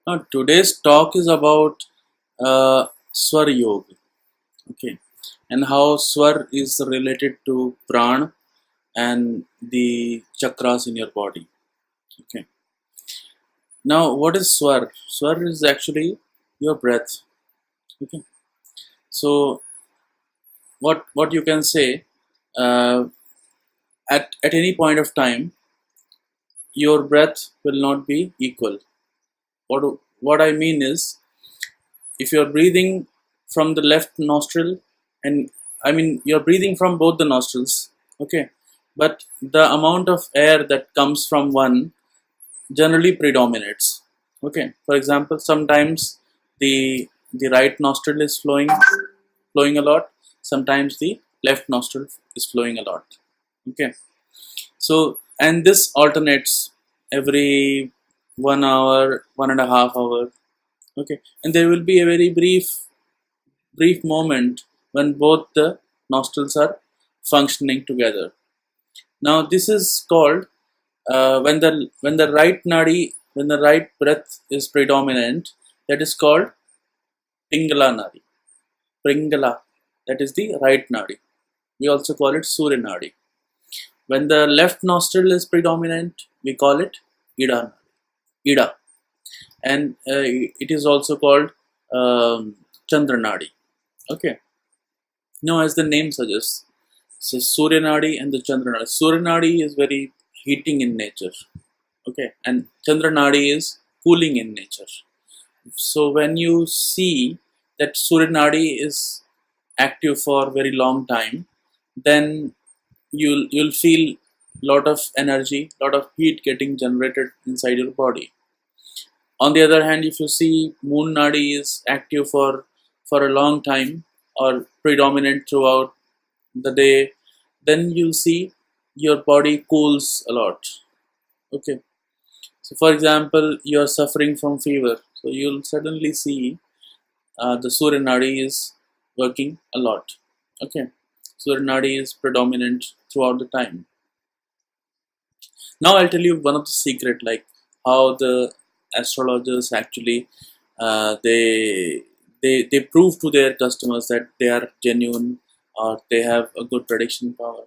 Now, today's talk is about Swar Yoga, okay, and how Swar is related to Pran and the chakras in your body, okay. Now, what is Swar? Swar is actually your breath, okay. So, what you can say uh, at any point of time, your breath will not be equal. What I mean is, if you're breathing from the left nostril, and I mean you're breathing from both the nostrils, okay, but the amount of air that comes from one generally predominates, okay. For example, sometimes the right nostril is flowing a lot, sometimes the left nostril is flowing a lot, okay. So, and this alternates every 1 hour, 1.5 hour, okay, and there will be a very brief moment when both the nostrils are functioning together. Now, this is called when the right nadi, when the right breath is predominant. That is called Pingala nadi. Pingala, that is the right nadi. We also call it Surya nadi. When the left nostril is predominant, we call it Ida nadi. Ida, and it is also called Chandra nadi. Okay. Now, as the name suggests, so Surya Nadi and the Chandra Nadi. Surya Nadi is very heating in nature, okay, and Chandra Nadi is cooling in nature. So when you see that Surya Nadi is active for a very long time, then you'll feel lot of energy, lot of heat getting generated inside your body. On the other hand, if you see Moon Nadi is active for a long time or predominant throughout the day, then you'll see your body cools a lot, okay. So for example, you're suffering from fever, so you'll suddenly see the Surya Nadi is working a lot, okay. Surya Nadi is predominant throughout the time. Now I'll tell you one of the secret, like how the astrologers actually they prove to their customers that they are genuine or they have a good prediction power.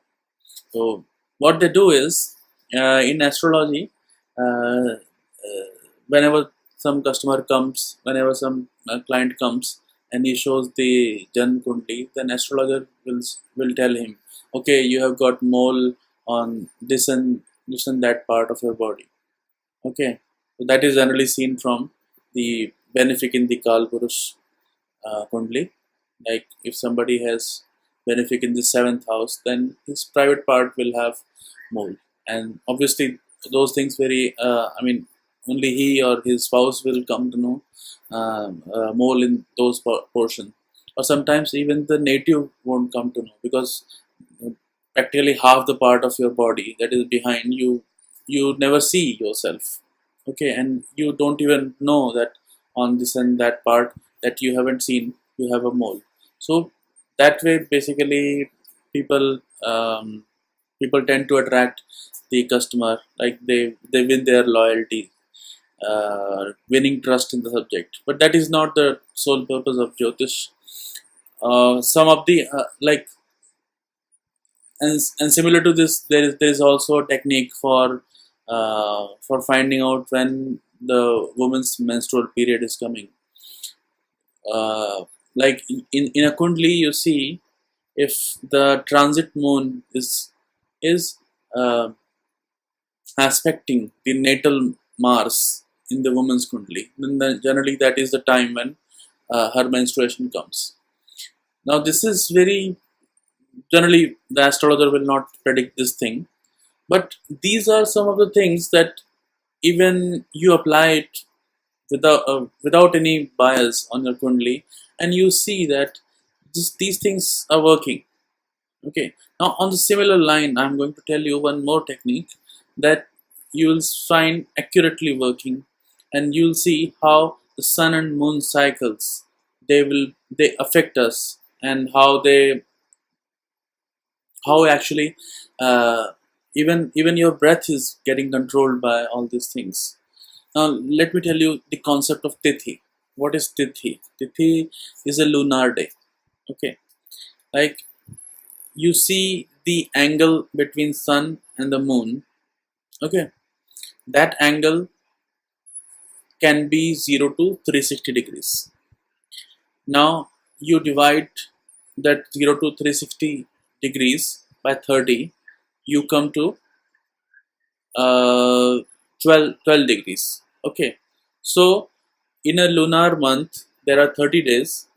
So what they do is, in astrology, uh, whenever some customer comes, whenever some client comes and he shows the Jan Kundi, then astrologer will tell him, okay, you have got mole on this and that part of your body. Okay, so that is generally seen from the benefic in the Kal Purush Kundli. Like if somebody has benefic in the seventh house, then his private part will have mole, and obviously those things very. I mean, only he or his spouse will come to know mole in those portion, or sometimes even the native won't come to know, because practically half the part of your body that is behind you never see yourself, okay, and you don't even know that on this and that part that you haven't seen you have a mole. So that way basically people people tend to attract the customer, like they win their loyalty, winning trust in the subject, but that is not the sole purpose of Jyotish. Some of the and similar to this, there is also a technique for finding out when the woman's menstrual period is coming. Uh, like in a kundli, you see if the transit moon is uh, aspecting the natal Mars in the woman's kundli, then generally that is the time when her menstruation comes. Now this is very generally the astrologer will not predict this thing, but these are some of the things that even you apply it without any bias on your kundli, and you see that these things are working, okay. Now on the similar line, I'm going to tell you one more technique that you'll find accurately working, and you'll see how the sun and moon cycles they affect us, and how actually uh, even your breath is getting controlled by all these things. Now let me tell you the concept of Tithi. What is Tithi? Tithi is a lunar day. Okay, like you see the angle between sun and the moon. Okay, that angle can be 0 to 360 degrees. Now you divide that 0 to 360 degrees by 30, you come to 12 degrees. Okay, so in a lunar month there are 30 days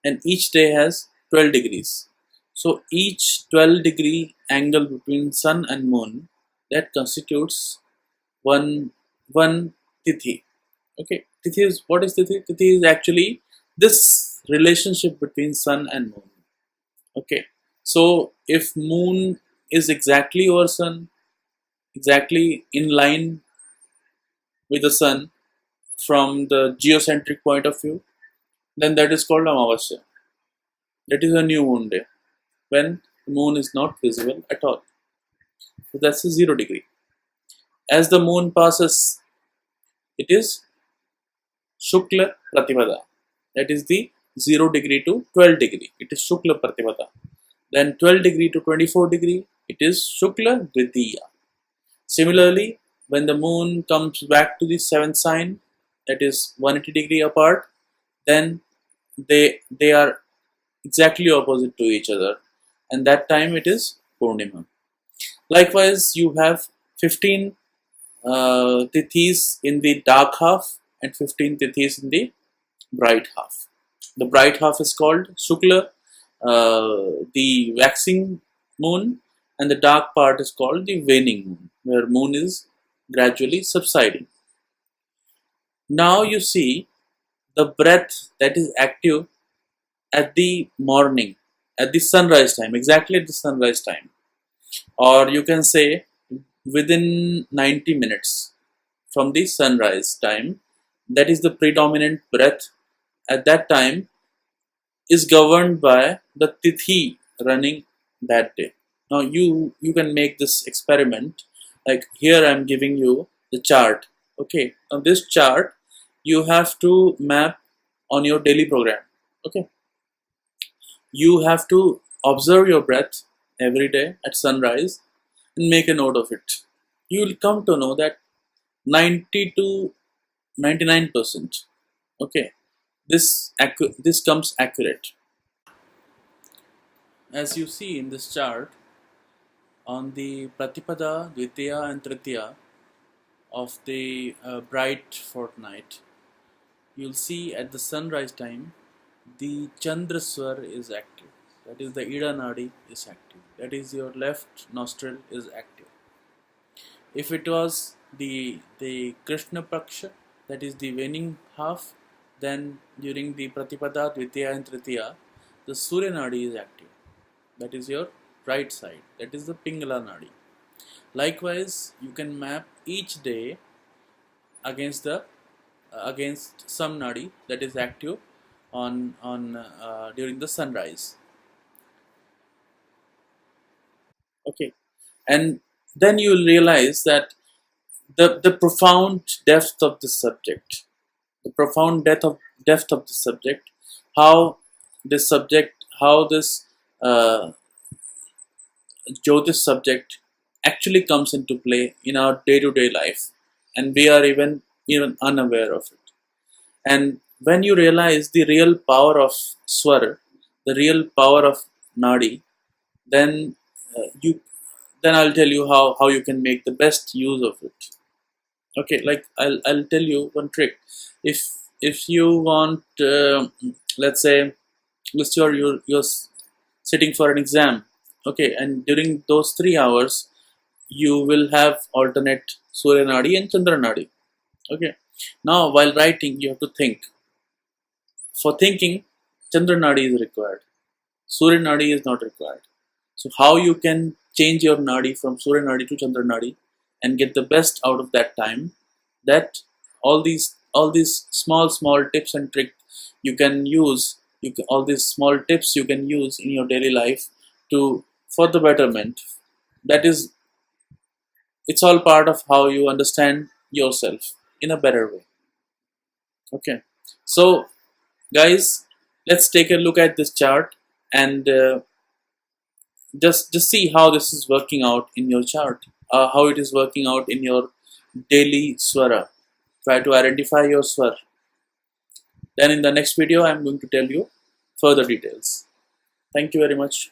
and each day has 12 degrees. So each 12 degree angle between sun and moon, that constitutes one tithi. Okay, tithi is, what is tithi? Tithi is actually this relationship between sun and moon. Okay, so if moon is exactly over sun, exactly in line with the sun from the geocentric point of view, then that is called Amavasya. That is a new moon day when the moon is not visible at all. So that's a 0 degree. As the moon passes, it is Shukla Pratipada. That is the 0 degree to 12 degree. It is Shukla Pratipada. Then 12 degree to 24 degree, it is Shukla Dvitiya. Similarly, when the moon comes back to the seventh sign, that is 180 degree apart, then they are exactly opposite to each other, and that time it is Purnima. Likewise, you have 15 tithis in the dark half and 15 tithis in the bright half. The bright half is called Shukla, the waxing moon, and the dark part is called the waning moon, where moon is gradually subsiding. Now you see the breath that is active at the morning, at the sunrise time, exactly at the sunrise time, or you can say within 90 minutes from the sunrise time, that is the predominant breath at that time, is governed by the tithi running that day. Now you can make this experiment. Like here I am giving you the chart. Okay, on this chart you have to map on your daily program. Okay, you have to observe your breath every day at sunrise and make a note of it. You will come to know that 90 to 99%, okay, this comes accurate. As you see in this chart, on the Pratipada, Dvitiya and Tritiya of the bright fortnight, you'll see at the sunrise time the Chandraswar is active. That is, the Ida Nadi is active. That is, your left nostril is active. If it was the Krishna Paksha, that is the waning half, then during the Pratipada, Dvitiya and Tritiya, the Surya Nadi is active. That is your right side. That is the Pingala Nadi. Likewise, you can map each day against the against some nadi that is active on during the sunrise. Okay, and then you will realize that the profound depth of the subject, the profound depth of the subject, how this subject, how this uh, Jyotish subject actually comes into play in our day-to-day life, and we are even unaware of it. And when you realize the real power of swar, the real power of nadi, then you then I'll tell you how you can make the best use of it. Okay, like I'll tell you one trick. If you want, let's say, you're sitting for an exam. Okay, and during those 3 hours, you will have alternate Surya Nadi and Chandra Nadi. Okay, now while writing, you have to think. For thinking, Chandra Nadi is required. Surya Nadi is not required. So how you can change your Nadi from Surya Nadi to Chandra Nadi and get the best out of that time? That all these small tips and tricks you can use. All these small tips you can use in your daily life to for the betterment. That is, it's all part of how you understand yourself. in a better way. Okay, so guys, let's take a look at this chart and just see how this is working out in your chart, how it is working out in your daily swara. Try to identify your swar. Then in the next video I'm going to tell you further details. Thank you very much.